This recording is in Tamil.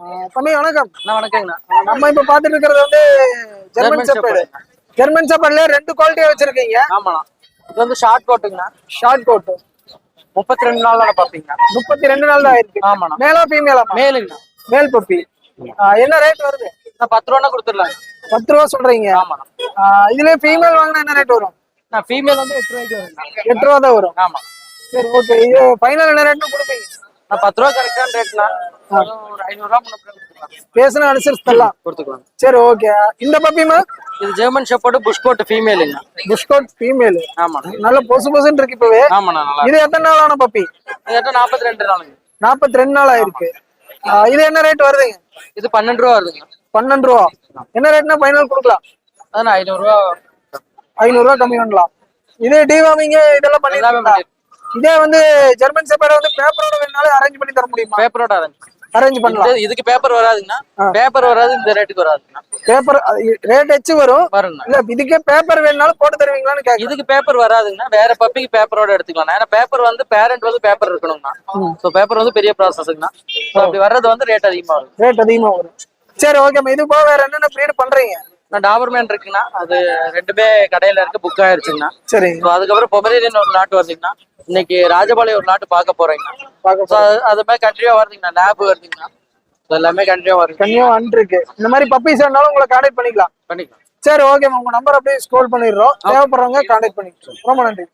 தம்பி வணக்கம். வணக்கங்கண்ணா. நம்ம இப்ப பாத்துட்டு இருக்கிறது வந்து ஜெர்மன் ஷெப்பர்ட். ஜெர்மன் ஷெப்பர்ட்ல ரெண்டு குவாலிட்டியா வச்சிருக்கீங்க. ஆமாண்ணா. இது வந்து ஷார்ட் கோட்டுங்கண்ணா. ஷார்ட் கோட் 32 நாள்ல பாப்பீங்க. 32 நாள் தான் இருக்கு. ஆமாண்ணா. மேலா ஃபீமேலா? மேலுங்கண்ணா. Male puppy. என்ன ரேட் வருது? 10 ரூபா கொடுத்துடலாம். 10 ரூபா சொல்றீங்க? ஆமாண்ணா. இதுல ஃபீமேல் வாங்கினா என்ன ரேட் வரும்? ஃபீமேல் வந்து 8 ரூபாய்க்கு வரும். 8 ரூபா தான் வரும். ஆமா. சரி ஓகே. இது ஃபைனல் என்ன ரேட்னு கொடுப்பீங்க? 10 ரூபா கரெக்டான ரேட்னா ஒரு 500 ரூபா முன்ன பேசினா அனுசரிச்சு தரலாம். கொடுத்துக்கலாம். சரி ஓகே. இந்த பப்பிமா? இது ஜெர்மன் ஷெப்பர்ட் புஷ் கோட் ஃபீமேலுங்க. Bush coat female. ஆமாண்ணா. நல்ல பொசு பொசுன்னு இருக்கு இப்பவே. ஆமாண்ணா. நல்லா. இது எத்தனை நாளான பப்பி? இது 42 நாளுங்க. 42 நாள் ஆயிருக்கு. இது என்ன ரேட் வருதுங்க? இது 12 ரூபா வருதுங்க. 12 ரூபா. என்ன ரேட்னா ஃபைனல் கொடுக்கலாம்? அதான் 500 ரூபா. 500 ரூபா கம்மி பண்ணலாம். இதே டிவார்மிங் இதெல்லாம் பண்ணிடலாம். இதே வந்து ஜெர்மன் ஷெப்பர்ட் வந்து பேப்பரோட வேணாலும் அரேஞ்ச் பண்ணி தர முடியுமா? பேப்பரோட அரேஞ்ச் பண்ணலாம். இதுக்கு பேப்பர் வராதுங்கண்ணா. பேப்பர் வராது, இந்த ரேட்டுக்கு வராதுங்கண்ணா. பேப்பர் ரேட் எச்சு வரும். வருங்கண்ணா. இல்ல இதுக்கே பேப்பர் வேணாலும் போட்டு தருவீங்களான்னு கேட்க. இதுக்கு பேப்பர் வராதுங்கண்ணா. வேற பப்பிக்கு பேப்பரோட எடுத்துக்கலாம். ஏன்னா பேப்பர் வந்து பேரண்ட் வந்து பேப்பர் இருக்கணுங்கண்ணா. ஸோ பேப்பர் வந்து பெரிய ப்ராசஸ்ங்கண்ணா. அப்படி வர்றது வந்து ரேட் அதிகமா வரும். ரேட் அதிகமா வரும். சரி ஓகே. இது போக வேற என்னென்ன ப்ரீட் பண்றீங்க? டாபர்மேன் இருக்குங்கண்ணா. அது ரெண்டுமே கடையில இருக்கு, புக் ஆயிருச்சுங்கண்ணா. சரி. அதுக்கப்புறம் பொமரேனியன் ஒரு நாட்டு வருதுங்கண்ணா. இன்னைக்கு ராஜபாளையம் ஒரு நாட்டு பார்க்க போறீங்கண்ணா. அது மாதிரி கண்டினியூவா வருதுங்கண்ணா. லேப் வருதுங்கண்ணா. எல்லாமே கண்டினியூவா வருது. கண்டினியூவா இருக்கு. இந்த மாதிரி பப்பீஸ் வேணாலும் உங்களை கான்டாக்ட் பண்ணிக்கலாம். பண்ணிக்கலாம். சரி ஓகே. உங்க நம்பர் அப்படியே ஸ்க்ரோல் பண்ணிடுறோம். தேவைப்படுறவங்க கான்டாக்ட் பண்ணிக்கலாம். ரொம்ப நன்றி.